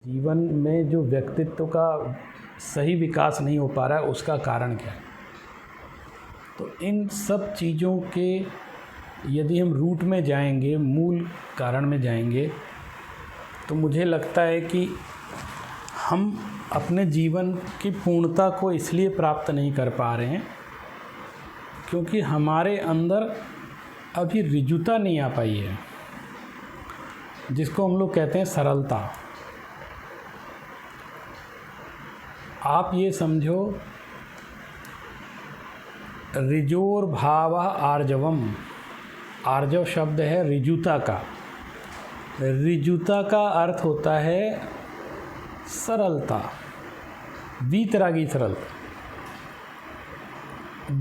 जीवन में जो व्यक्तित्व का सही विकास नहीं हो पा रहा है, उसका कारण क्या है? तो इन सब चीज़ों के यदि हम रूट में जाएंगे, मूल कारण में जाएंगे, तो मुझे लगता है कि हम अपने जीवन की पूर्णता को इसलिए प्राप्त नहीं कर पा रहे हैं क्योंकि हमारे अंदर अभी ऋजुता नहीं आ पाई है, जिसको हम लोग कहते हैं सरलता। आप ये समझो, ऋजोर भाव आर्जवम, आर्जव शब्द है ऋजुता का। ऋजुता का अर्थ होता है सरलता, वीतरागी सरलता।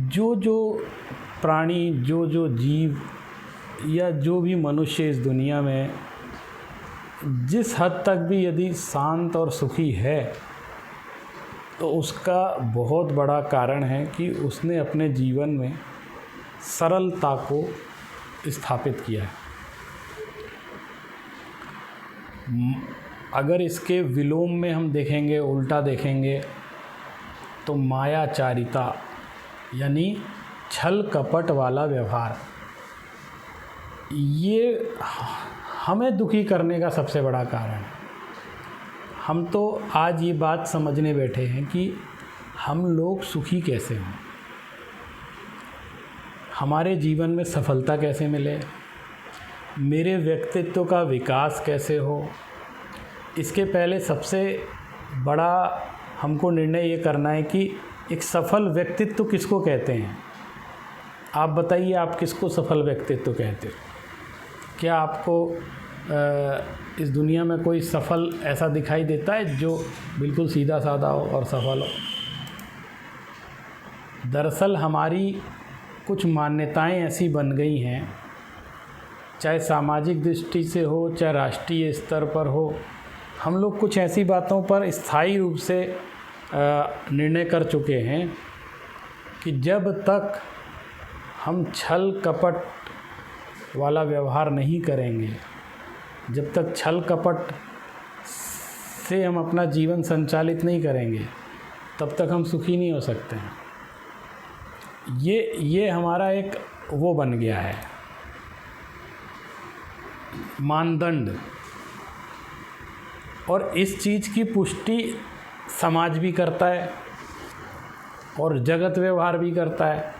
जो प्राणी, जो जीव या जो भी मनुष्य इस दुनिया में जिस हद तक भी यदि शांत और सुखी है, तो उसका बहुत बड़ा कारण है कि उसने अपने जीवन में सरलता को स्थापित किया है। अगर इसके विलोम में हम देखेंगे, उल्टा देखेंगे, तो मायाचारिता यानी छल कपट वाला व्यवहार, ये हमें दुखी करने का सबसे बड़ा कारण है। हम तो आज ये बात समझने बैठे हैं कि हम लोग सुखी कैसे हों, हमारे जीवन में सफलता कैसे मिले, मेरे व्यक्तित्व का विकास कैसे हो। इसके पहले सबसे बड़ा हमको निर्णय ये करना है कि एक सफल व्यक्तित्व किसको कहते हैं। आप बताइए, आप किसको सफल व्यक्तित्व कहते हो? क्या आपको इस दुनिया में कोई सफल ऐसा दिखाई देता है जो बिल्कुल सीधा साधा हो और सफल हो? दरअसल हमारी कुछ मान्यताएं ऐसी बन गई हैं, चाहे सामाजिक दृष्टि से हो, चाहे राष्ट्रीय स्तर पर हो, हम लोग कुछ ऐसी बातों पर स्थायी रूप से निर्णय कर चुके हैं कि जब तक हम छल कपट वाला व्यवहार नहीं करेंगे, जब तक छल कपट से हम अपना जीवन संचालित नहीं करेंगे, तब तक हम सुखी नहीं हो सकते हैं। ये हमारा एक वो बन गया है मानदंड, और इस चीज़ की पुष्टि समाज भी करता है और जगत व्यवहार भी करता है।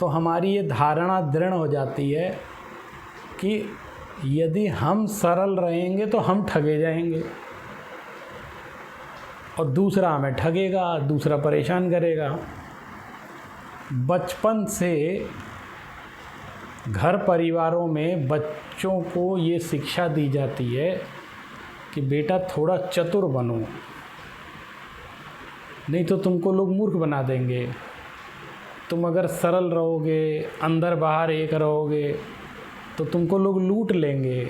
तो हमारी ये धारणा दृढ़ हो जाती है कि यदि हम सरल रहेंगे तो हम ठगे जाएंगे और दूसरा हमें ठगेगा, दूसरा परेशान करेगा। बचपन से घर परिवारों में बच्चों को ये शिक्षा दी जाती है कि बेटा थोड़ा चतुर बनो, नहीं तो तुमको लोग मूर्ख बना देंगे। तुम अगर सरल रहोगे, अंदर बाहर एक रहोगे, तो तुमको लोग लूट लेंगे।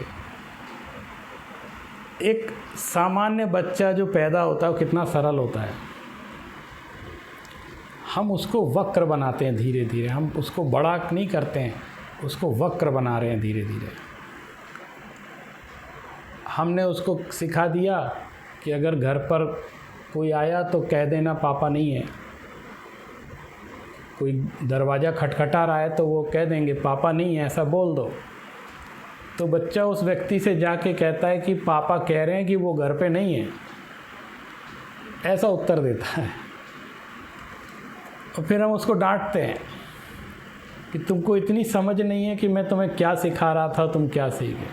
एक सामान्य बच्चा जो पैदा होता है वो कितना सरल होता है, हम उसको वक्र बनाते हैं धीरे धीरे। हम उसको बड़ा नहीं करते हैं, उसको वक्र बना रहे हैं धीरे धीरे। हमने उसको सिखा दिया कि अगर घर पर कोई आया तो कह देना पापा नहीं है, कोई दरवाज़ा खटखटा रहा है तो वो कह देंगे पापा नहीं है, ऐसा बोल दो। तो बच्चा उस व्यक्ति से जाके कहता है कि पापा कह रहे हैं कि वो घर पे नहीं है, ऐसा उत्तर देता है। और फिर हम उसको डांटते हैं कि तुमको इतनी समझ नहीं है कि मैं तुम्हें क्या सिखा रहा था, तुम क्या सीखे।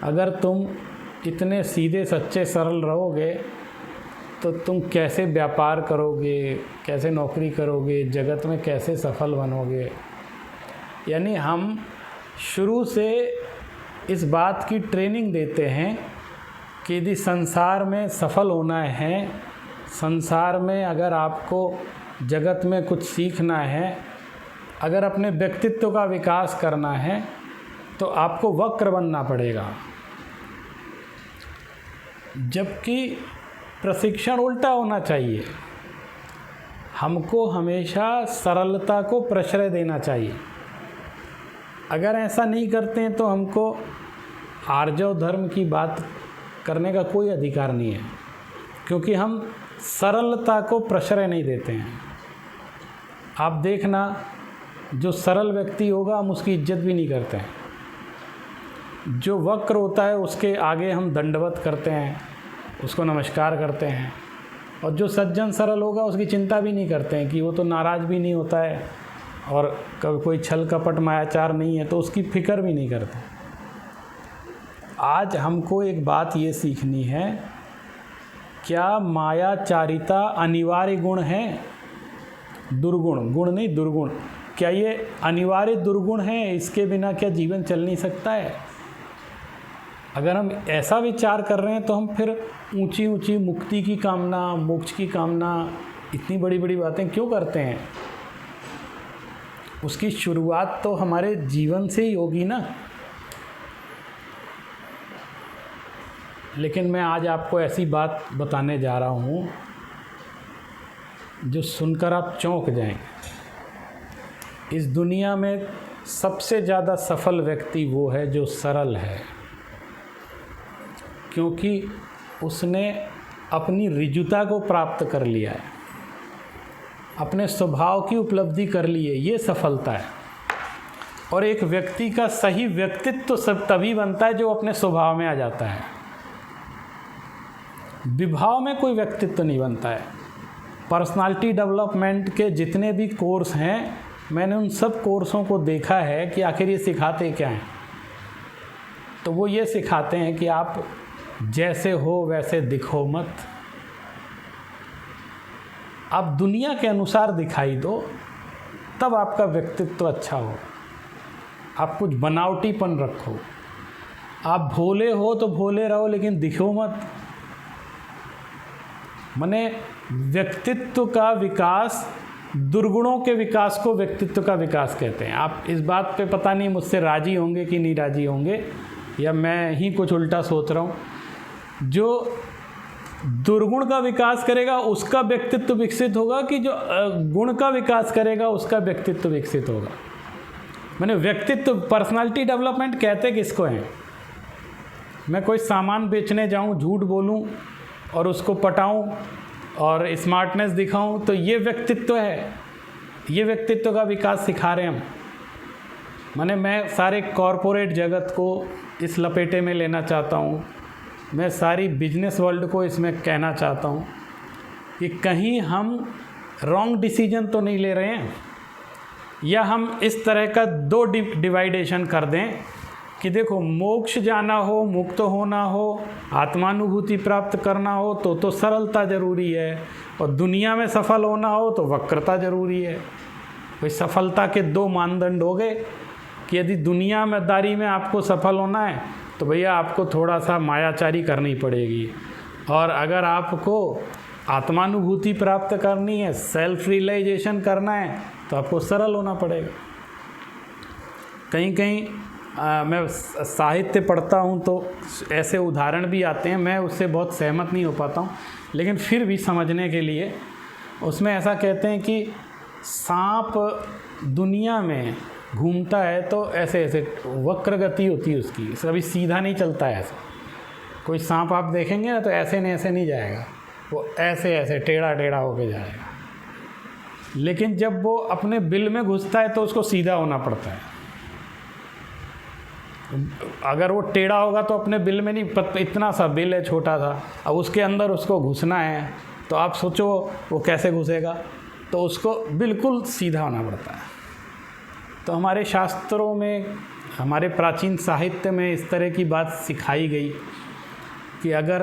अगर तुम इतने सीधे सच्चे सरल रहोगे तो तुम कैसे व्यापार करोगे, कैसे नौकरी करोगे, जगत में कैसे सफल बनोगे। यानी हम शुरू से इस बात की ट्रेनिंग देते हैं कि यदि संसार में सफल होना है, संसार में अगर आपको जगत में कुछ सीखना है, अगर अपने व्यक्तित्व का विकास करना है, तो आपको वक्र बनना पड़ेगा। जबकि प्रशिक्षण उल्टा होना चाहिए, हमको हमेशा सरलता को प्रश्रय देना चाहिए। अगर ऐसा नहीं करते हैं तो हमको आर्जव धर्म की बात करने का कोई अधिकार नहीं है, क्योंकि हम सरलता को प्रश्रय नहीं देते हैं। आप देखना, जो सरल व्यक्ति होगा हम उसकी इज्जत भी नहीं करते हैं। जो वक्र होता है उसके आगे हम दंडवत करते हैं, उसको नमस्कार करते हैं। और जो सज्जन सरल होगा उसकी चिंता भी नहीं करते हैं कि वो तो नाराज़ भी नहीं होता है और कभी कोई छल कपट मायाचार नहीं है, तो उसकी फिक्र भी नहीं करते। आज हमको एक बात ये सीखनी है, क्या मायाचारिता अनिवार्य गुण है? दुर्गुण, गुण नहीं दुर्गुण, क्या ये अनिवार्य दुर्गुण है? इसके बिना क्या जीवन चल नहीं सकता है? अगर हम ऐसा विचार कर रहे हैं तो हम फिर ऊंची ऊंची मुक्ति की कामना, मोक्ष की कामना, इतनी बड़ी बड़ी बातें क्यों करते हैं? उसकी शुरुआत तो हमारे जीवन से ही होगी ना। लेकिन मैं आज आपको ऐसी बात बताने जा रहा हूँ जो सुनकर आप चौंक जाएंगे। इस दुनिया में सबसे ज़्यादा सफल व्यक्ति वो है जो सरल है, क्योंकि उसने अपनी ऋजुता को प्राप्त कर लिया है, अपने स्वभाव की उपलब्धि कर ली है। ये सफलता है। और एक व्यक्ति का सही व्यक्तित्व तो सब तभी बनता है जो अपने स्वभाव में आ जाता है। विभाव में कोई व्यक्तित्व नहीं बनता है। पर्सनालिटी डेवलपमेंट के जितने भी कोर्स हैं, मैंने उन सब कोर्सों को देखा है कि आखिर ये सिखाते क्या हैं। तो वो ये सिखाते हैं कि आप जैसे हो वैसे दिखो मत, आप दुनिया के अनुसार दिखाई दो, तब आपका व्यक्तित्व अच्छा हो। आप कुछ बनावटीपन रखो। आप भोले हो तो भोले रहो, लेकिन दिखो मत। माने व्यक्तित्व का विकास, दुर्गुणों के विकास को व्यक्तित्व का विकास कहते हैं। आप इस बात पे पता नहीं मुझसे राजी होंगे कि नहीं राजी होंगे, या मैं ही कुछ उल्टा सोच रहा हूँ। जो दुर्गुण का विकास करेगा उसका व्यक्तित्व विकसित होगा, कि जो गुण का विकास करेगा उसका व्यक्तित्व विकसित होगा। मैंने व्यक्तित्व, पर्सनालिटी डेवलपमेंट कहते किसको हैं? मैं कोई सामान बेचने जाऊं, झूठ बोलूं और उसको पटाऊं और स्मार्टनेस दिखाऊं, तो ये व्यक्तित्व है। ये व्यक्तित्व का विकास सिखा रहे हैं हम। माने मैं सारे कॉरपोरेट जगत को इस लपेटे में लेना चाहता हूँ, मैं सारी बिजनेस वर्ल्ड को इसमें कहना चाहता हूँ कि कहीं हम रॉन्ग डिसीजन तो नहीं ले रहे हैं, या हम इस तरह का दो डिवाइडेशन कर दें कि देखो, मोक्ष जाना हो, मुक्त होना हो, आत्मानुभूति प्राप्त करना हो तो सरलता ज़रूरी है, और दुनिया में सफल होना हो तो वक्रता ज़रूरी है। भाई सफलता के दो मानदंड हो गए कि यदि दुनियादारी में आपको सफल होना है तो भैया आपको थोड़ा सा मायाचारी करनी पड़ेगी, और अगर आपको आत्मानुभूति प्राप्त करनी है, सेल्फ रियलाइजेशन करना है, तो आपको सरल होना पड़ेगा। कहीं कहीं मैं साहित्य पढ़ता हूँ तो ऐसे उदाहरण भी आते हैं, मैं उससे बहुत सहमत नहीं हो पाता हूँ, लेकिन फिर भी समझने के लिए उसमें ऐसा कहते हैं कि सांप दुनिया में घूमता है तो ऐसे ऐसे वक्र गति होती है उसकी, कभी सीधा नहीं चलता है। ऐसा कोई सांप आप देखेंगे ना तो ऐसे नहीं जाएगा, वो ऐसे ऐसे टेढ़ा टेढ़ा होके जाएगा। लेकिन जब वो अपने बिल में घुसता है तो उसको सीधा होना पड़ता है। अगर वो टेढ़ा होगा तो अपने बिल में नहीं, इतना सा बिल है छोटा सा, अब उसके अंदर उसको घुसना है तो आप सोचो वो कैसे घुसेगा, तो उसको बिल्कुल सीधा होना पड़ता है। तो हमारे शास्त्रों में, हमारे प्राचीन साहित्य में इस तरह की बात सिखाई गई कि अगर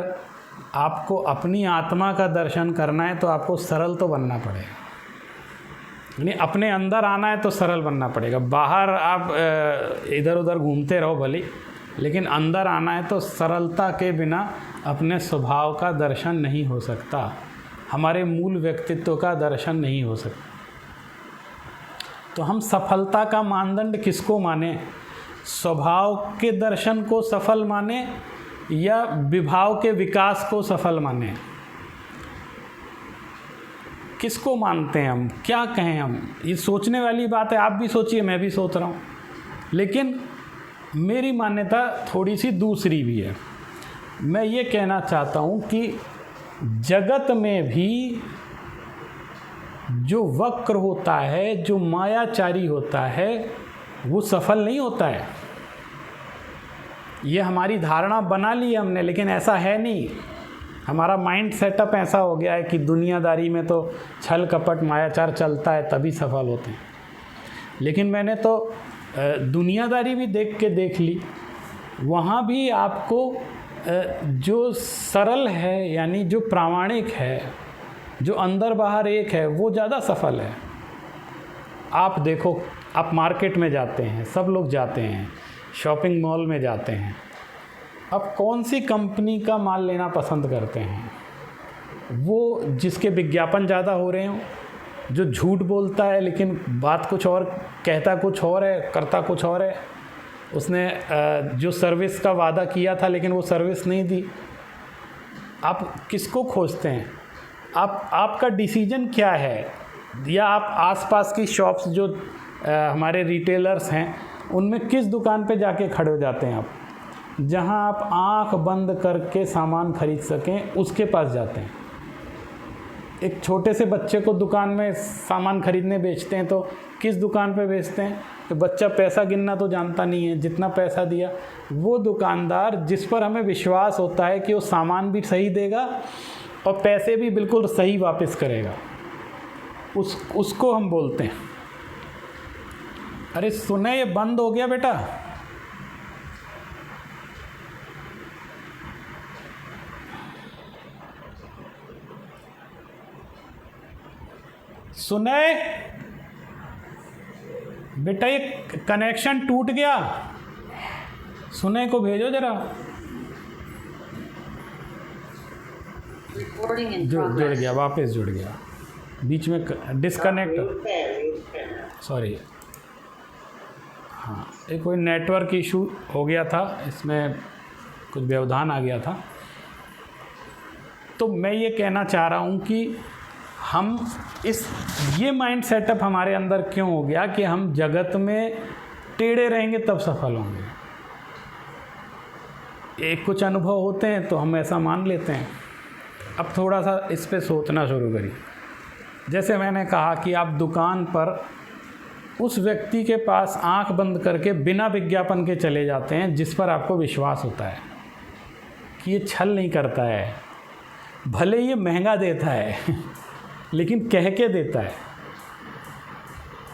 आपको अपनी आत्मा का दर्शन करना है तो आपको सरल तो बनना पड़ेगा, यानी अपने अंदर आना है तो सरल बनना पड़ेगा। बाहर आप इधर उधर घूमते रहो भले, लेकिन अंदर आना है तो सरलता के बिना अपने स्वभाव का दर्शन नहीं हो सकता, हमारे मूल व्यक्तित्व का दर्शन नहीं हो सकता। तो हम सफलता का मानदंड किसको माने? स्वभाव के दर्शन को सफल माने या विभाव के विकास को सफल माने? किसको मानते हैं हम? क्या कहें हम? ये सोचने वाली बात है। आप भी सोचिए, मैं भी सोच रहा हूँ, लेकिन मेरी मान्यता थोड़ी सी दूसरी भी है। मैं ये कहना चाहता हूँ कि जगत में भी जो वक्र होता है, जो मायाचारी होता है, वो सफल नहीं होता है। ये हमारी धारणा बना ली हमने, लेकिन ऐसा है नहीं। हमारा माइंड सेटअप ऐसा हो गया है कि दुनियादारी में तो छल कपट मायाचार चलता है तभी सफल होते हैं। लेकिन मैंने तो दुनियादारी भी देख ली, वहाँ भी आपको जो सरल है, यानी जो प्रामाणिक है, जो अंदर बाहर एक है, वो ज़्यादा सफल है। आप देखो, आप मार्केट में जाते हैं, सब लोग जाते हैं, शॉपिंग मॉल में जाते हैं, अब कौन सी कंपनी का माल लेना पसंद करते हैं? वो जिसके विज्ञापन ज़्यादा हो रहे हों, जो झूठ बोलता है लेकिन बात कुछ और कहता कुछ और है, करता कुछ और है। उसने जो सर्विस का वादा किया था लेकिन वो सर्विस नहीं दी। आप किसको खोजते हैं? आपका डिसीजन क्या है? या आप आसपास की शॉप्स जो हमारे रिटेलर्स हैं, उनमें किस दुकान पे जाके खड़े हो जाते हैं आप? जहां आप आंख बंद करके सामान खरीद सकें, उसके पास जाते हैं। एक छोटे से बच्चे को दुकान में सामान खरीदने बेचते हैं तो किस दुकान पे बेचते हैं? तो बच्चा पैसा गिनना तो जानता नहीं है, जितना पैसा दिया। वो दुकानदार जिस पर हमें विश्वास होता है कि वो सामान भी सही देगा और पैसे भी बिल्कुल सही वापस करेगा, उसको हम बोलते हैं। अरे सुने, ये बंद हो गया बेटा। सुने बेटा, ये कनेक्शन टूट गया, सुने को भेजो जरा। जुड़ गया, वापस जुड़ गया, बीच में डिस्कनेक्ट, सॉरी। हाँ, एक कोई नेटवर्क इशू हो गया था, इसमें कुछ व्यवधान आ गया था। तो मैं ये कहना चाह रहा हूँ कि हम ये माइंड सेटअप हमारे अंदर क्यों हो गया कि हम जगत में टेढ़े रहेंगे तब सफल होंगे। एक कुछ अनुभव होते हैं तो हम ऐसा मान लेते हैं। अब थोड़ा सा इस पे सोचना शुरू करिए। जैसे मैंने कहा कि आप दुकान पर उस व्यक्ति के पास आंख बंद करके बिना विज्ञापन के चले जाते हैं जिस पर आपको विश्वास होता है कि ये छल नहीं करता है, भले ये महंगा देता है लेकिन कह के देता है।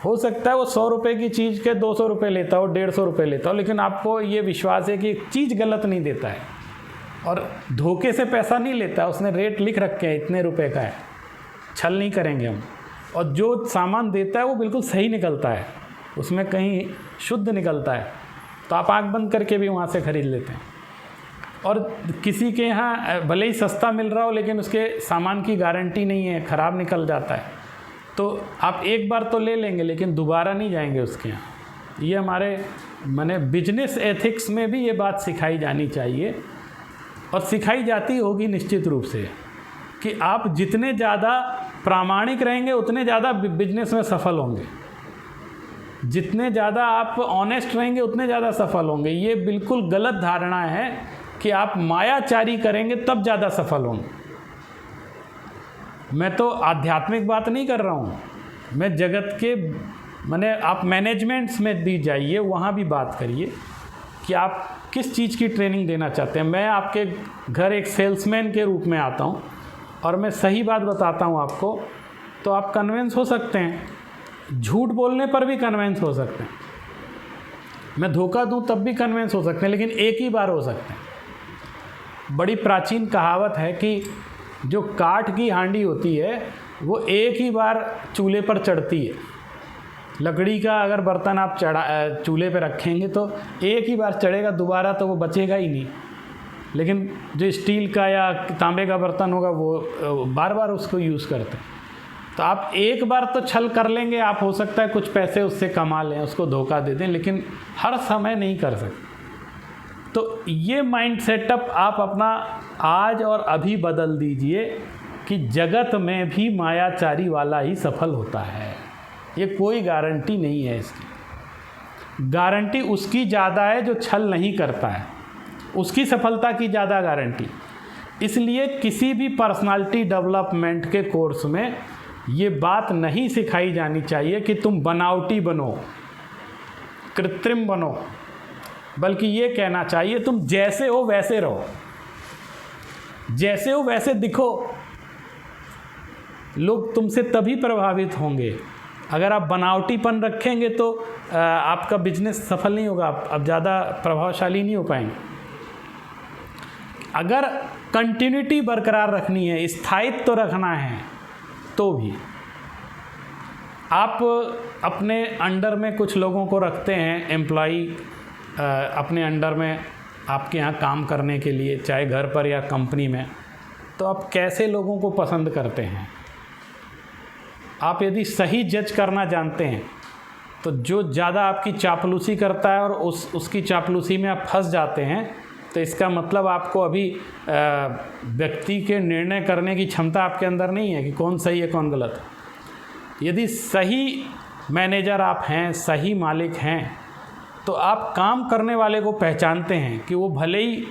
हो सकता है वो 100 रुपये की चीज़ के 200 रुपये लेता हो, 150 रुपये लेता हो, लेकिन आपको ये विश्वास है कि चीज़ गलत नहीं देता है और धोखे से पैसा नहीं लेता। उसने रेट लिख रखे हैं, इतने रुपए का है, छल नहीं करेंगे हम। और जो सामान देता है वो बिल्कुल सही निकलता है, उसमें कहीं शुद्ध निकलता है, तो आप आँख बंद करके भी वहाँ से ख़रीद लेते हैं। और किसी के यहाँ भले ही सस्ता मिल रहा हो लेकिन उसके सामान की गारंटी नहीं है, ख़राब निकल जाता है, तो आप एक बार तो ले लेंगे लेकिन दोबारा नहीं जाएंगे उसके यहाँ। ये हमारे माने बिजनेस एथिक्स में भी ये बात सिखाई जानी चाहिए और सिखाई जाती होगी निश्चित रूप से कि आप जितने ज़्यादा प्रामाणिक रहेंगे उतने ज़्यादा बिजनेस में सफल होंगे, जितने ज़्यादा आप ऑनेस्ट रहेंगे उतने ज़्यादा सफल होंगे। ये बिल्कुल गलत धारणा है कि आप मायाचारी करेंगे तब ज़्यादा सफल होंगे। मैं तो आध्यात्मिक बात नहीं कर रहा हूँ, मैं जगत के माने आप मैनेजमेंट्स में भी जाइए, वहाँ भी बात करिए कि आप किस चीज़ की ट्रेनिंग देना चाहते हैं। मैं आपके घर एक सेल्समैन के रूप में आता हूँ और मैं सही बात बताता हूँ आपको, तो आप कन्विंस हो सकते हैं। झूठ बोलने पर भी कन्विंस हो सकते हैं, मैं धोखा दूँ तब भी कन्विंस हो सकते हैं, लेकिन एक ही बार हो सकते हैं। बड़ी प्राचीन कहावत है कि जो काठ की हांडी होती है वो एक ही बार चूल्हे पर चढ़ती है। लकड़ी का अगर बर्तन आप चूल्हे पर रखेंगे तो एक ही बार चढ़ेगा, दोबारा तो वो बचेगा ही नहीं। लेकिन जो स्टील का या तांबे का बर्तन होगा वो बार बार उसको यूज़ करते हैं। तो आप एक बार तो छल कर लेंगे, आप हो सकता है कुछ पैसे उससे कमा लें, उसको धोखा दे दें, लेकिन हर समय नहीं कर सकते। तो ये माइंड सेटअप आप अपना आज और अभी बदल दीजिए कि जगत में भी मायाचारी वाला ही सफल होता है। ये कोई गारंटी नहीं है, इसकी गारंटी उसकी ज़्यादा है जो छल नहीं करता है। उसकी सफलता की ज़्यादा गारंटी। इसलिए किसी भी पर्सनालिटी डेवलपमेंट के कोर्स में ये बात नहीं सिखाई जानी चाहिए कि तुम बनावटी बनो, कृत्रिम बनो, बल्कि ये कहना चाहिए तुम जैसे हो वैसे रहो, जैसे हो वैसे दिखो। लोग तुमसे तभी प्रभावित होंगे। अगर आप बनावटीपन रखेंगे तो आपका बिजनेस सफल नहीं होगा, आप ज़्यादा प्रभावशाली नहीं हो पाएंगे। अगर कंटिन्यूटी बरकरार रखनी है, स्थायित्व तो रखना है, तो भी आप अपने अंडर में कुछ लोगों को रखते हैं, एम्प्लॉई अपने अंडर में आपके यहाँ काम करने के लिए, चाहे घर पर या कंपनी में, तो आप कैसे लोगों को पसंद करते हैं। आप यदि सही जज करना जानते हैं तो जो ज़्यादा आपकी चापलूसी करता है और उसकी चापलूसी में आप फंस जाते हैं, तो इसका मतलब आपको अभी व्यक्ति के निर्णय करने की क्षमता आपके अंदर नहीं है कि कौन सही है कौन गलत है। यदि सही मैनेजर आप हैं, सही मालिक हैं, तो आप काम करने वाले को पहचानते हैं कि वो भले ही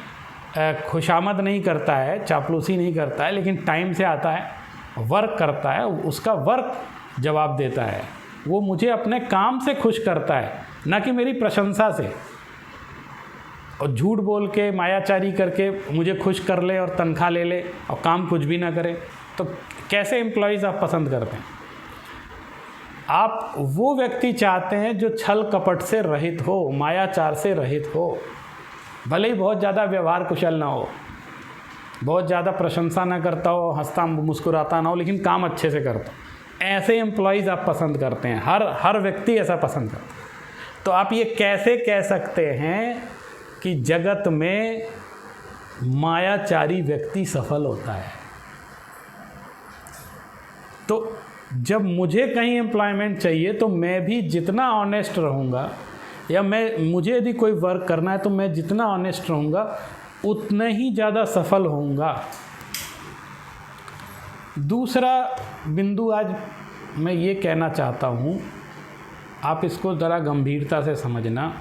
खुशामद नहीं करता है, चापलूसी नहीं करता है, लेकिन टाइम से आता है, वर्क करता है, उसका वर्क जवाब देता है, वो मुझे अपने काम से खुश करता है, ना कि मेरी प्रशंसा से। और झूठ बोल के मायाचारी करके मुझे खुश कर ले और तनख्वाह ले ले और काम कुछ भी ना करे, तो कैसे एम्प्लॉयज़ आप पसंद करते हैं। आप वो व्यक्ति चाहते हैं जो छल कपट से रहित हो, मायाचार से रहित हो, भले ही बहुत ज़्यादा व्यवहार कुशल ना हो, बहुत ज़्यादा प्रशंसा ना करता हो, हंसता मुस्कुराता ना हो, लेकिन काम अच्छे से करता हो। ऐसे एम्प्लॉयज़ आप पसंद करते हैं, हर व्यक्ति ऐसा पसंद करता है। तो आप ये कैसे कह सकते हैं कि जगत में मायाचारी व्यक्ति सफल होता है। तो जब मुझे कहीं एम्प्लॉयमेंट चाहिए तो मैं भी जितना ऑनेस्ट रहूँगा, या मुझे यदि कोई वर्क करना है तो मैं जितना ऑनेस्ट रहूँगा उतना ही ज़्यादा सफल होऊंगा। दूसरा बिंदु आज मैं ये कहना चाहता हूँ, आप इसको ज़रा गंभीरता से समझना,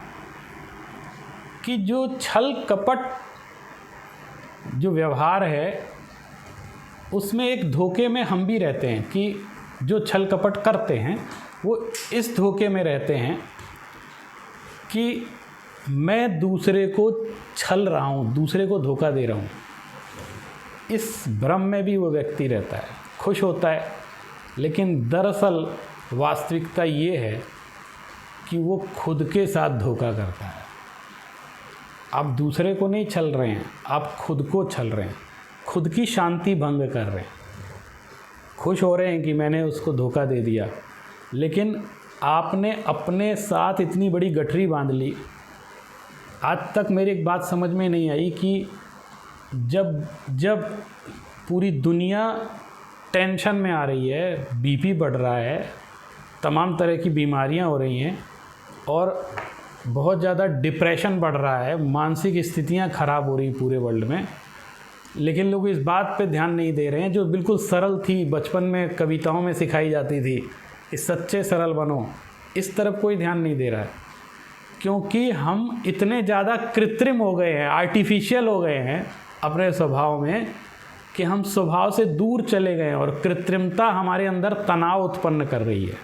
कि जो छल कपट जो व्यवहार है उसमें एक धोखे में हम भी रहते हैं कि जो छल कपट करते हैं वो इस धोखे में रहते हैं कि मैं दूसरे को छल रहा हूँ, दूसरे को धोखा दे रहा हूँ। इस भ्रम में भी वो व्यक्ति रहता है, खुश होता है, लेकिन दरअसल वास्तविकता ये है कि वो खुद के साथ धोखा करता है। आप दूसरे को नहीं छल रहे हैं, आप खुद को छल रहे हैं, खुद की शांति भंग कर रहे हैं। खुश हो रहे हैं कि मैंने उसको धोखा दे दिया, लेकिन आपने अपने साथ इतनी बड़ी गठरी बांध ली। आज तक मेरी एक बात समझ में नहीं आई कि जब पूरी दुनिया टेंशन में आ रही है, बीपी बढ़ रहा है, तमाम तरह की बीमारियां हो रही हैं और बहुत ज़्यादा डिप्रेशन बढ़ रहा है, मानसिक स्थितियां ख़राब हो रही पूरे वर्ल्ड में, लेकिन लोग इस बात पे ध्यान नहीं दे रहे हैं जो बिल्कुल सरल थी, बचपन में कविताओं में सिखाई जाती थी कि सच्चे सरल बनो। इस तरफ कोई ध्यान नहीं दे रहा है, क्योंकि हम इतने ज़्यादा कृत्रिम हो गए हैं, आर्टिफिशियल हो गए हैं अपने स्वभाव में, कि हम स्वभाव से दूर चले गए हैं और कृत्रिमता हमारे अंदर तनाव उत्पन्न कर रही है।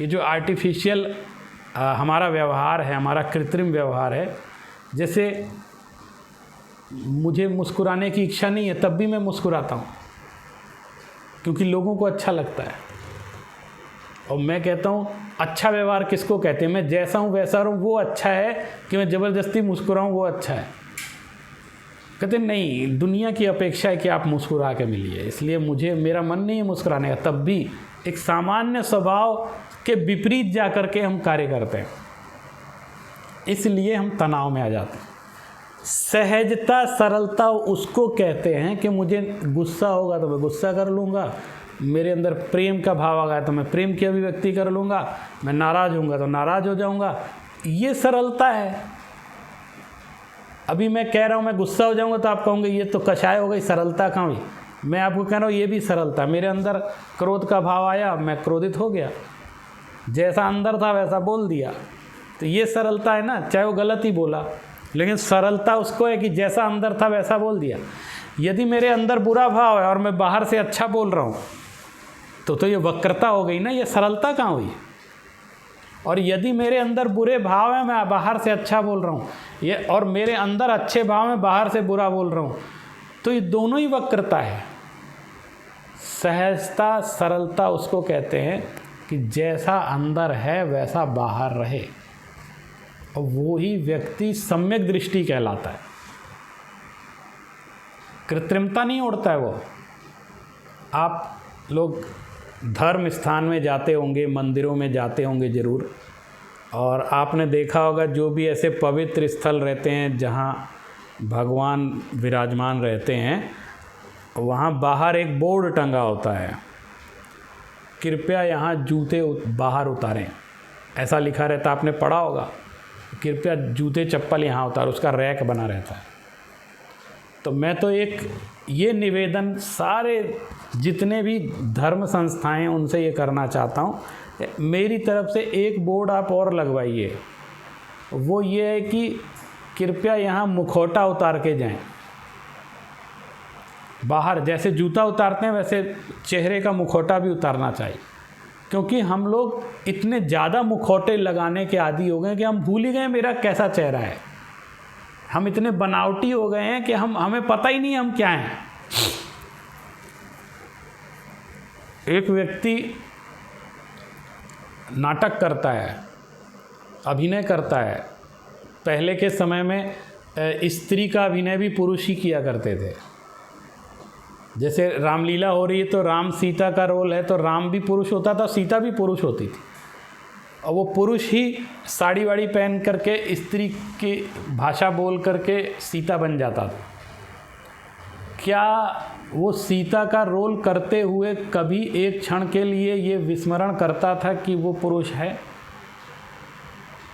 ये जो आर्टिफिशियल हमारा व्यवहार है, हमारा कृत्रिम व्यवहार है, जैसे मुझे मुस्कुराने की इच्छा नहीं है तब भी मैं मुस्कुराता हूँ क्योंकि लोगों को अच्छा लगता है। और मैं कहता हूँ अच्छा व्यवहार किसको कहते हैं, मैं जैसा हूँ वैसा रहूँ वो अच्छा है कि मैं ज़बरदस्ती मुस्कुराऊँ वो अच्छा है। कहते नहीं, दुनिया की अपेक्षा है कि आप मुस्कुरा के मिलिए, इसलिए मेरा मन नहीं है मुस्कुराने का, तब भी एक सामान्य स्वभाव के विपरीत जा कर के हम कार्य करते हैं, इसलिए हम तनाव में आ जाते हैं। सहजता सरलता उसको कहते हैं कि मुझे गुस्सा होगा तो मैं गुस्सा कर लूँगा, मेरे अंदर प्रेम का भाव आ गया तो मैं प्रेम की अभिव्यक्ति कर लूँगा, मैं नाराज़ होऊंगा तो नाराज़ हो जाऊँगा। ये सरलता है। अभी मैं कह रहा हूँ मैं गुस्सा हो जाऊँगा तो आप कहोगे ये तो कषाय हो गई, सरलता कहाँ हुई। मैं आपको कह रहा हूँ ये भी सरलता। मेरे अंदर क्रोध का भाव आया, मैं क्रोधित हो गया, जैसा अंदर था वैसा बोल दिया, तो ये सरलता है ना, चाहे वो गलत ही बोला। लेकिन सरलता उसको है कि जैसा अंदर था वैसा बोल दिया। यदि मेरे अंदर बुरा भाव है और मैं बाहर से अच्छा बोल रहा हूँ तो ये वक्रता हो गई ना, ये सरलता कहाँ हुई। और यदि मेरे अंदर बुरे भाव हैं, मैं बाहर से अच्छा बोल रहा हूँ, ये और मेरे अंदर अच्छे भाव में बाहर से बुरा बोल रहा हूँ, तो ये दोनों ही वक्रता है। सहजता, सरलता उसको कहते हैं कि जैसा अंदर है वैसा बाहर रहे, और वो ही व्यक्ति सम्यक दृष्टि कहलाता है। कृत्रिमता नहीं उड़ता है वो। आप लोग धर्म स्थान में जाते होंगे, मंदिरों में जाते होंगे ज़रूर, और आपने देखा होगा जो भी ऐसे पवित्र स्थल रहते हैं जहाँ भगवान विराजमान रहते हैं, वहाँ बाहर एक बोर्ड टंगा होता है, कृपया यहाँ जूते बाहर उतारें, ऐसा लिखा रहता है, आपने पढ़ा होगा, कृपया जूते चप्पल यहाँ उतार, उसका रैक बना रहता है। तो मैं तो एक ये निवेदन सारे जितने भी धर्म संस्थाएं हैं उनसे ये करना चाहता हूँ, मेरी तरफ से एक बोर्ड आप और लगवाइए, वो ये है कि कृपया यहाँ मुखौटा उतार के जाएं। बाहर जैसे जूता उतारते हैं वैसे चेहरे का मुखौटा भी उतारना चाहिए, क्योंकि हम लोग इतने ज़्यादा मुखौटे लगाने के आदी हो गए कि हम भूल ही गए मेरा कैसा चेहरा है। हम इतने बनावटी हो गए हैं कि हमें पता ही नहीं हम क्या हैं। एक व्यक्ति नाटक करता है, अभिनय करता है। पहले के समय में स्त्री का अभिनय भी पुरुष ही किया करते थे। जैसे रामलीला हो रही है तो राम सीता का रोल है तो राम भी पुरुष होता था, सीता भी पुरुष होती थी, और वो पुरुष ही साड़ी वाड़ी पहन करके स्त्री की भाषा बोल करके सीता बन जाता था। क्या वो सीता का रोल करते हुए कभी एक क्षण के लिए ये विस्मरण करता था कि वो पुरुष है?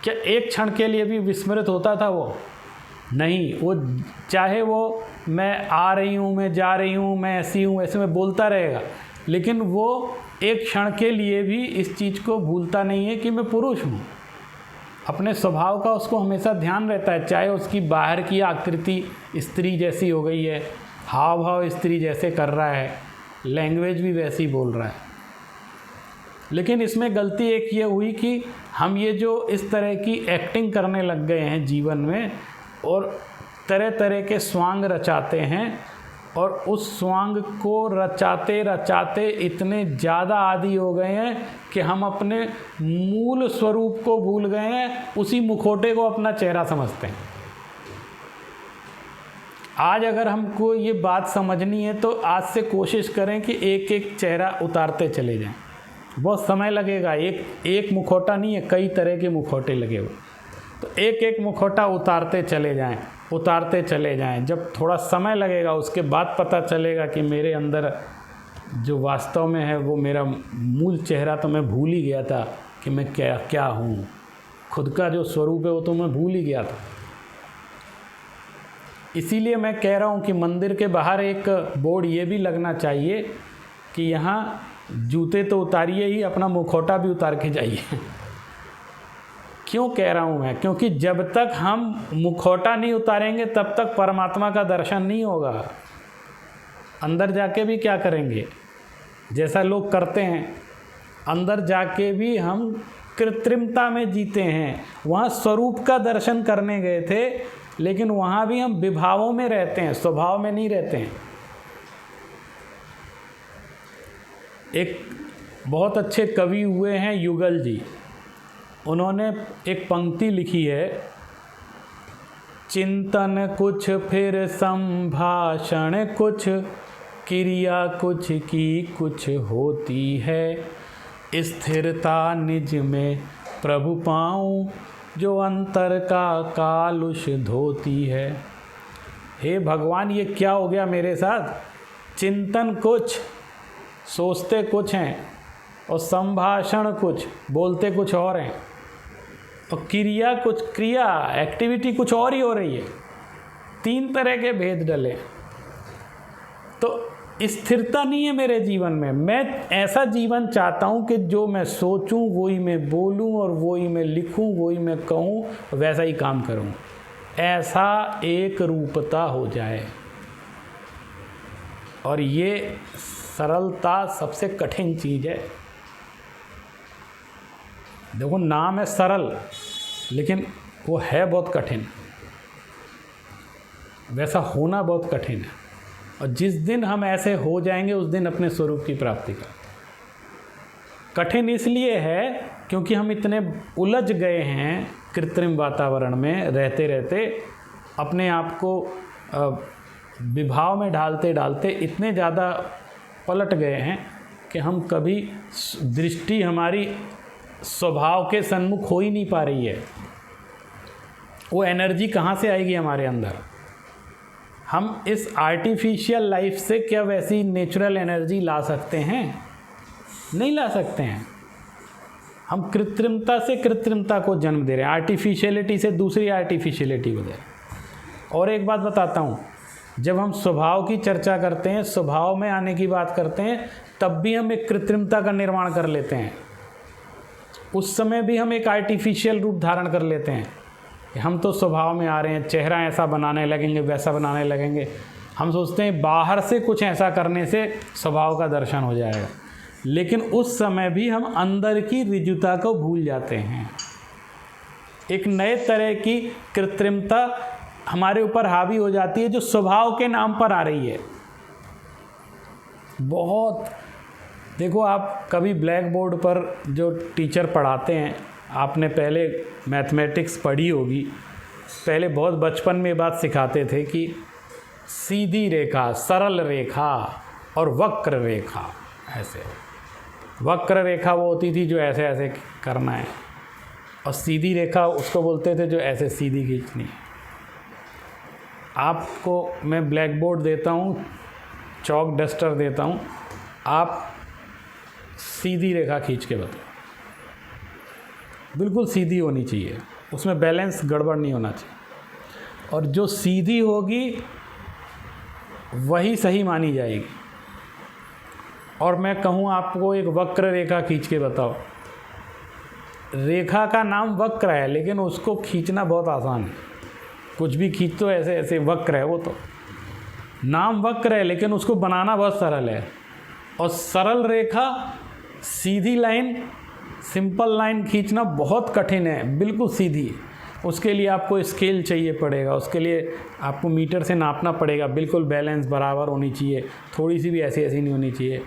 क्या एक क्षण के लिए भी विस्मृत होता था वो? नहीं। वो चाहे वो मैं आ रही हूँ, मैं जा रही हूँ, मैं ऐसी हूँ, ऐसे में बोलता रहेगा, लेकिन वो एक क्षण के लिए भी इस चीज़ को भूलता नहीं है कि मैं पुरुष हूँ। अपने स्वभाव का उसको हमेशा ध्यान रहता है, चाहे उसकी बाहर की आकृति स्त्री जैसी हो गई है, हाव भाव स्त्री जैसे कर रहा है, लैंग्वेज भी वैसी बोल रहा है। लेकिन इसमें गलती एक ये हुई कि हम ये जो इस तरह की एक्टिंग करने लग गए हैं जीवन में, और तरह तरह के स्वांग रचाते हैं, और उस स्वांग को रचाते रचाते इतने ज़्यादा आदी हो गए हैं कि हम अपने मूल स्वरूप को भूल गए हैं, उसी मुखौटे को अपना चेहरा समझते हैं। आज अगर हमको ये बात समझनी है तो आज से कोशिश करें कि एक एक चेहरा उतारते चले जाएं। बहुत समय लगेगा, एक मुखौटा नहीं है, कई तरह के मुखौटे लगे हुए, तो एक एक मुखौटा उतारते चले जाएं, उतारते चले जाएं। जब थोड़ा समय लगेगा उसके बाद पता चलेगा कि मेरे अंदर जो वास्तव में है वो मेरा मूल चेहरा तो मैं भूल ही गया था कि मैं क्या हूँ, खुद का जो स्वरूप है वो तो मैं भूल ही गया था। इसीलिए मैं कह रहा हूँ कि मंदिर के बाहर एक बोर्ड ये भी लगना चाहिए कि यहाँ जूते तो उतारिए ही, अपना मुखौटा भी उतार के जाइए। क्यों कह रहा हूँ मैं? क्योंकि जब तक हम मुखौटा नहीं उतारेंगे तब तक परमात्मा का दर्शन नहीं होगा। अंदर जाके भी क्या करेंगे? जैसा लोग करते हैं, अंदर जाके भी हम कृत्रिमता में जीते हैं। वहाँ स्वरूप का दर्शन करने गए थे, लेकिन वहाँ भी हम विभावों में रहते हैं, स्वभाव में नहीं रहते हैं। एक बहुत अच्छे कवि हुए हैं युगल जी, उन्होंने एक पंक्ति लिखी है, चिंतन कुछ फिर संभाषण कुछ, क्रिया कुछ की कुछ होती है, स्थिरता निज में प्रभु पाऊँ, जो अंतर का कालुष धोती है। हे भगवान, ये क्या हो गया मेरे साथ? चिंतन कुछ, सोचते कुछ हैं, और संभाषण कुछ, बोलते कुछ और हैं, और क्रिया कुछ, क्रिया एक्टिविटी कुछ और ही हो रही है। तीन तरह के भेद डले। तो स्थिरता नहीं है मेरे जीवन में। मैं ऐसा जीवन चाहता हूँ कि जो मैं सोचूं वही मैं बोलूं, और वही मैं लिखूं, वही मैं कहूं, वैसा ही काम करूं। ऐसा एक रूपता हो जाए। और ये सरलता सबसे कठिन चीज़ है। देखो नाम है सरल, लेकिन वो है बहुत कठिन, वैसा होना बहुत कठिन है। और जिस दिन हम ऐसे हो जाएंगे उस दिन अपने स्वरूप की प्राप्ति का। कठिन इसलिए है क्योंकि हम इतने उलझ गए हैं कृत्रिम वातावरण में रहते रहते, अपने आप को विभाव में डालते डालते इतने ज़्यादा पलट गए हैं कि हम कभी दृष्टि हमारी स्वभाव के सन्मुख हो ही नहीं पा रही है। वो एनर्जी कहाँ से आएगी हमारे अंदर? हम इस आर्टिफिशियल लाइफ से क्या वैसी नेचुरल एनर्जी ला सकते हैं? नहीं ला सकते हैं। हम कृत्रिमता से कृत्रिमता को जन्म दे रहे हैं, आर्टिफिशियलिटी से दूसरी आर्टिफिशियलिटी को दे रहे हैं। और एक बात बताता हूँ, जब हम स्वभाव की चर्चा करते हैं, स्वभाव में आने की बात करते हैं, तब भी हम एक कृत्रिमता का निर्माण कर लेते हैं। उस समय भी हम एक आर्टिफिशियल रूप धारण कर लेते हैं। हम तो स्वभाव में आ रहे हैं, चेहरा ऐसा बनाने लगेंगे, वैसा बनाने लगेंगे। हम सोचते हैं बाहर से कुछ ऐसा करने से स्वभाव का दर्शन हो जाएगा, लेकिन उस समय भी हम अंदर की ऋजुता को भूल जाते हैं। एक नए तरह की कृत्रिमता हमारे ऊपर हावी हो जाती है, जो स्वभाव के नाम पर आ रही है। बहुत देखो, आप कभी ब्लैक बोर्ड पर जो टीचर पढ़ाते हैं, आपने पहले मैथमेटिक्स पढ़ी होगी, पहले बहुत बचपन में बात सिखाते थे कि सीधी रेखा, सरल रेखा और वक्र रेखा। ऐसे वक्र रेखा वो होती थी जो ऐसे ऐसे करना है, और सीधी रेखा उसको बोलते थे जो ऐसे सीधी खींचनी है। आपको मैं ब्लैक बोर्ड देता हूँ, चौक डस्टर देता हूँ, आप सीधी रेखा खींच के बताओ। बिल्कुल सीधी होनी चाहिए, उसमें बैलेंस गड़बड़ नहीं होना चाहिए, और जो सीधी होगी वही सही मानी जाएगी। और मैं कहूँ आपको एक वक्र रेखा खींच के बताओ, रेखा का नाम वक्र है, लेकिन उसको खींचना बहुत आसान है। कुछ भी खींच तो ऐसे ऐसे वक्र है, वो तो नाम वक्र है, लेकिन उसको बनाना बहुत सरल है। और सरल रेखा, सीधी लाइन, सिंपल लाइन खींचना बहुत कठिन है, बिल्कुल सीधी। उसके लिए आपको स्केल चाहिए पड़ेगा, उसके लिए आपको मीटर से नापना पड़ेगा, बिल्कुल बैलेंस बराबर होनी चाहिए, थोड़ी सी भी ऐसी ऐसी नहीं होनी चाहिए।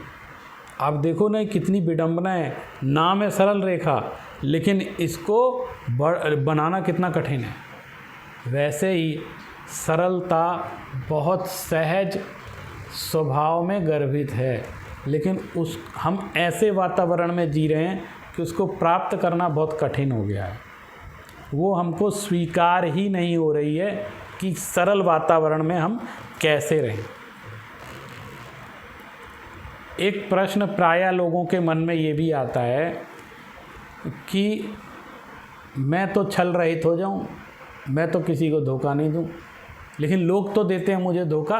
आप देखो ना कितनी विडंबना है, नाम है सरल रेखा, लेकिन इसको बनाना कितना कठिन है। वैसे ही सरलता बहुत सहज स्वभाव में गर्भित है, लेकिन हम ऐसे वातावरण में जी रहे हैं कि उसको प्राप्त करना बहुत कठिन हो गया है। वो हमको स्वीकार ही नहीं हो रही है कि सरल वातावरण में हम कैसे रहें। एक प्रश्न प्रायः लोगों के मन में ये भी आता है कि मैं तो छल रहित हो जाऊं, मैं तो किसी को धोखा नहीं दूं, लेकिन लोग तो देते हैं मुझे धोखा,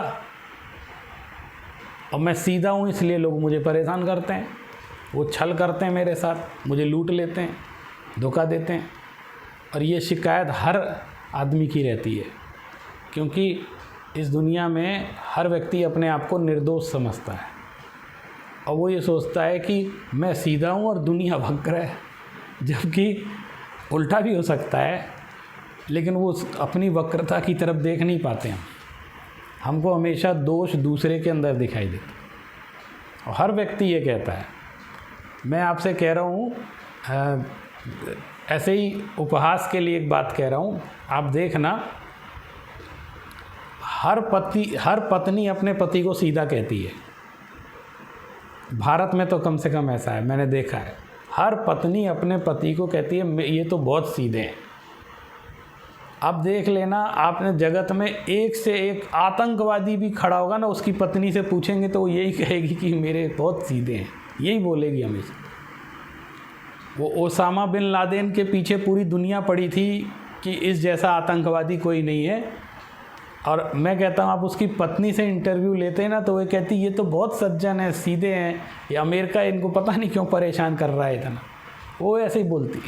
और मैं सीधा हूं इसलिए लोग मुझे परेशान करते हैं। वो छल करते हैं मेरे साथ, मुझे लूट लेते हैं, धोखा देते हैं। और ये शिकायत हर आदमी की रहती है, क्योंकि इस दुनिया में हर व्यक्ति अपने आप को निर्दोष समझता है, और वो ये सोचता है कि मैं सीधा हूँ और दुनिया वक्र है, जबकि उल्टा भी हो सकता है, लेकिन वो अपनी वक्रता की तरफ देख नहीं पाते हैं। हमको हमेशा दोष दूसरे के अंदर दिखाई देता, और हर व्यक्ति ये कहता है। मैं आपसे कह रहा हूँ, ऐसे ही उपहास के लिए एक बात कह रहा हूँ, आप देखना, हर पत्नी अपने पति को सीधा कहती है। भारत में तो कम से कम ऐसा है, मैंने देखा है। हर पत्नी अपने पति को कहती है ये तो बहुत सीधे हैं। अब देख लेना, आपने जगत में एक से एक आतंकवादी भी खड़ा होगा ना, उसकी पत्नी से पूछेंगे तो वो यही कहेगी कि मेरे बहुत सीधे हैं, यही बोलेगी हमेशा। वो ओसामा बिन लादेन के पीछे पूरी दुनिया पड़ी थी कि इस जैसा आतंकवादी कोई नहीं है, और मैं कहता हूँ आप उसकी पत्नी से इंटरव्यू लेते हैं ना, तो वो कहती ये तो बहुत सज्जन है, सीधे हैं, ये अमेरिका इनको पता नहीं क्यों परेशान कर रहा है इतना। वो ऐसे ही बोलती है,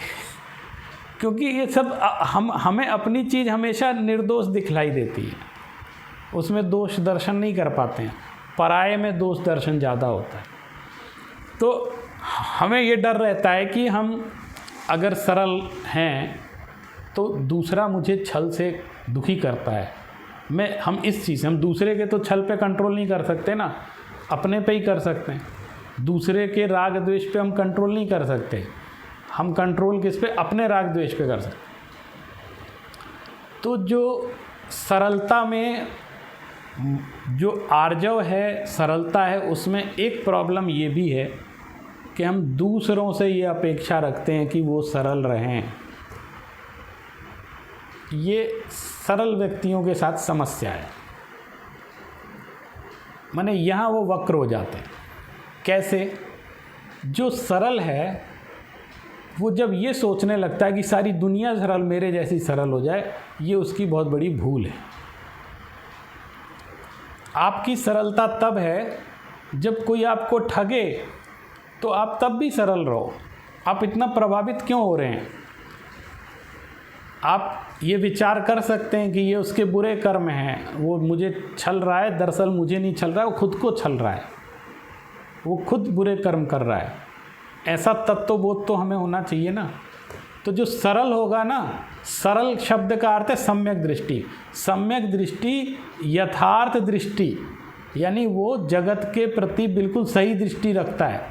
क्योंकि ये सब हमें अपनी चीज़ हमेशा निर्दोष दिखलाई देती है, उसमें दोष दर्शन नहीं कर पाते हैं, पराये में दोष दर्शन ज़्यादा होता है। तो हमें ये डर रहता है कि हम अगर सरल हैं तो दूसरा मुझे छल से दुखी करता है। हम इस चीज़ हम दूसरे के तो छल पे कंट्रोल नहीं कर सकते ना, अपने पे ही कर सकते हैं। दूसरे के राग द्वेष पे हम कंट्रोल नहीं कर सकते, हम कंट्रोल किस पे, अपने राग द्वेष पे कर सकते। तो जो सरलता में जो आर्जव है, सरलता है, उसमें एक प्रॉब्लम ये भी है कि हम दूसरों से ये अपेक्षा रखते हैं कि वो सरल रहें। ये सरल व्यक्तियों के साथ समस्या है, माने यहाँ वो वक्र हो जाते हैं। कैसे? जो सरल है वो जब ये सोचने लगता है कि सारी दुनिया सरल मेरे जैसी सरल हो जाए, ये उसकी बहुत बड़ी भूल है। आपकी सरलता तब है जब कोई आपको ठगे तो आप तब भी सरल रहो। आप इतना प्रभावित क्यों हो रहे हैं? आप ये विचार कर सकते हैं कि ये उसके बुरे कर्म हैं, वो मुझे छल रहा है, दरअसल मुझे नहीं छल रहा है, वो खुद को छल रहा है, वो खुद बुरे कर्म कर रहा है। ऐसा तत्वबोध तो हमें होना चाहिए ना। तो जो सरल होगा ना, सरल शब्द का अर्थ है सम्यक दृष्टि। सम्यक दृष्टि यथार्थ दृष्टि, यानी वो जगत के प्रति बिल्कुल सही दृष्टि रखता है।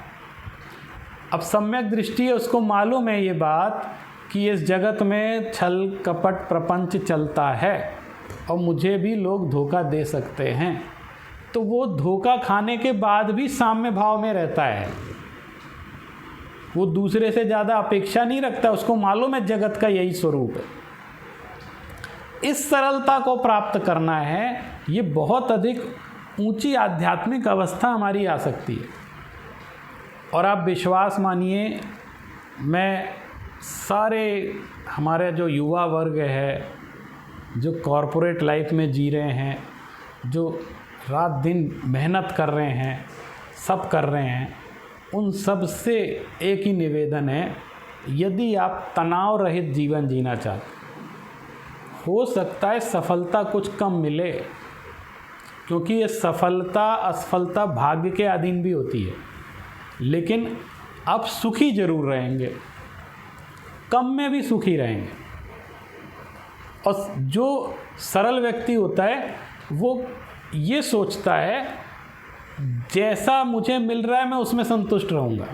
अब सम्यक दृष्टि है, उसको मालूम है ये बात कि इस जगत में छल कपट प्रपंच चलता है और मुझे भी लोग धोखा दे सकते हैं, तो वो धोखा खाने के बाद भी साम्य भाव में रहता है। वो दूसरे से ज़्यादा अपेक्षा नहीं रखता, उसको मालूम है जगत का यही स्वरूप है। इस सरलता को प्राप्त करना है, ये बहुत अधिक ऊंची आध्यात्मिक अवस्था हमारी आ सकती है। और आप विश्वास मानिए, मैं सारे हमारे जो युवा वर्ग है, जो कॉरपोरेट लाइफ में जी रहे हैं, जो रात दिन मेहनत कर रहे हैं, सब कर रहे हैं, उन सब से एक ही निवेदन है, यदि आप तनाव रहित जीवन जीना चाहते, हो सकता है सफलता कुछ कम मिले, क्योंकि ये सफलता असफलता भाग्य के अधीन भी होती है, लेकिन आप सुखी जरूर रहेंगे, कम में भी सुखी रहेंगे। और जो सरल व्यक्ति होता है वो ये सोचता है जैसा मुझे मिल रहा है मैं उसमें संतुष्ट रहूँगा।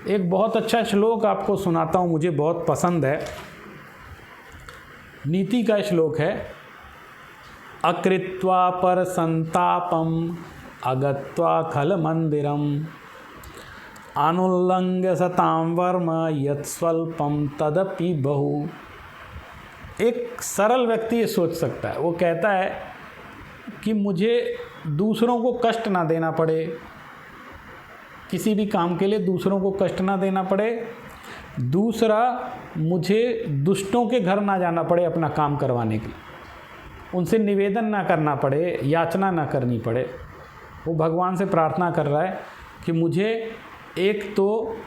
एक बहुत अच्छा श्लोक आपको सुनाता हूँ, मुझे बहुत पसंद है, नीति का श्लोक है। अकृत्वा पर संतापम अगत्वा खल मंदिरम अनुल्लंघ्य सताम वर्म यत् स्वल्पम तदपि बहु। एक सरल व्यक्ति ये सोच सकता है, वो कहता है कि मुझे दूसरों को कष्ट ना देना पड़े, किसी भी काम के लिए दूसरों को कष्ट ना देना पड़े, दूसरा मुझे दुष्टों के घर ना जाना पड़े अपना काम करवाने के लिए, उनसे निवेदन ना करना पड़े, याचना ना करनी पड़े। वो भगवान से प्रार्थना कर रहा है कि मुझे एक तो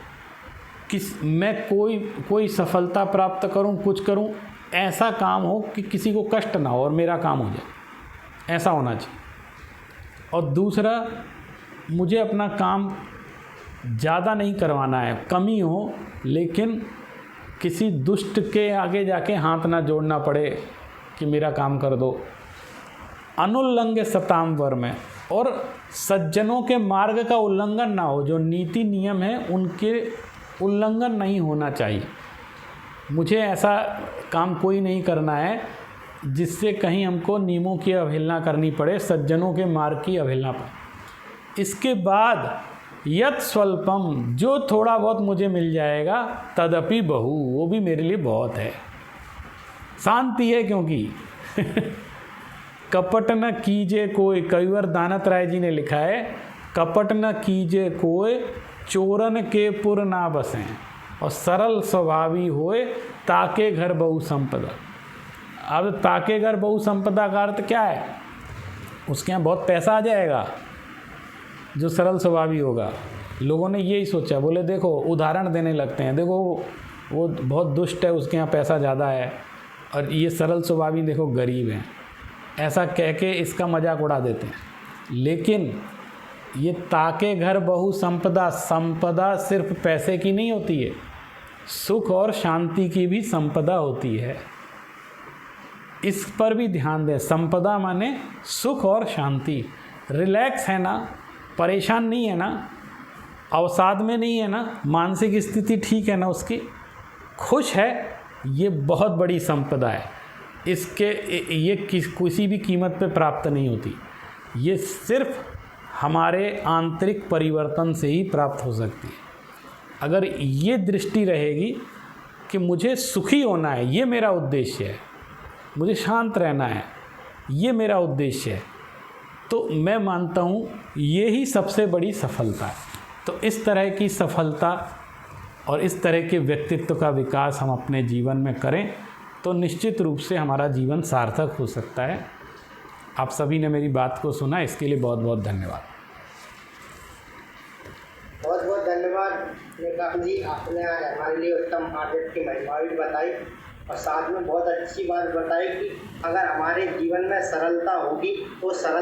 मैं कोई सफलता प्राप्त करूं, कुछ करूं, ऐसा काम हो कि किसी को कष्ट ना हो और मेरा काम हो जाए, ऐसा होना चाहिए। और दूसरा, मुझे अपना काम ज़्यादा नहीं करवाना है, कमी हो, लेकिन किसी दुष्ट के आगे जाके हाथ ना जोड़ना पड़े कि मेरा काम कर दो। अनुल्लंघ्य सताम वर्म है, और सज्जनों के मार्ग का उल्लंघन ना हो, जो नीति नियम है उनके उल्लंघन नहीं होना चाहिए। मुझे ऐसा काम कोई नहीं करना है जिससे कहीं हमको नियमों की अवहेलना करनी पड़े, सज्जनों के मार्ग की अवहेलना पड़े। इसके बाद यत् स्वल्पम, जो थोड़ा बहुत मुझे मिल जाएगा, तदपि बहु, वो भी मेरे लिए बहुत है, शांति है। क्योंकि कपट न कीजे कोई, कविवर दानत राय जी ने लिखा है, कपट न कीजे कोई चोरन के पुर ना बसें, और सरल स्वभावी होए ताके घर बहु संपदा। अब ताके घर बहु संपदा का अर्थ क्या है? उसके यहाँ बहुत पैसा आ जाएगा जो सरल स्वभावी होगा। लोगों ने यही सोचा, बोले देखो, उदाहरण देने लगते हैं, देखो वो बहुत दुष्ट है, उसके यहाँ पैसा ज़्यादा है, और ये सरल स्वभावी देखो गरीब हैं, ऐसा कह के इसका मजाक उड़ा देते हैं। लेकिन ये ताके घर बहु संपदा, संपदा सिर्फ पैसे की नहीं होती है, सुख और शांति की भी संपदा होती है। इस पर भी ध्यान दें। संपदा माने सुख और शांति। रिलैक्स है ना, परेशान नहीं है ना, अवसाद में नहीं है ना, मानसिक स्थिति ठीक है ना उसकी, खुश है, ये बहुत बड़ी संपदा है। ये किसी भी कीमत पे प्राप्त नहीं होती। ये सिर्फ हमारे आंतरिक परिवर्तन से ही प्राप्त हो सकती है। अगर ये दृष्टि रहेगी कि मुझे सुखी होना है, ये मेरा उद्देश्य है, मुझे शांत रहना है, ये मेरा उद्देश्य है, तो मैं मानता हूँ ये ही सबसे बड़ी सफलता है। तो इस तरह की सफलता और इस तरह के व्यक्तित्व का विकास हम अपने जीवन में करें तो निश्चित रूप से हमारा जीवन सार्थक हो सकता है। आप सभी ने मेरी बात को सुना, इसके लिए बहुत बहुत धन्यवाद। बहुत बहुत धन्यवाद नेकाम जी, आपने आज हमारे लिए उत्तम आदत की महिमा भी बताई और साथ में बहुत अच्छी बात बताई कि अगर हमारे जीवन में सरलता होगी तो सरल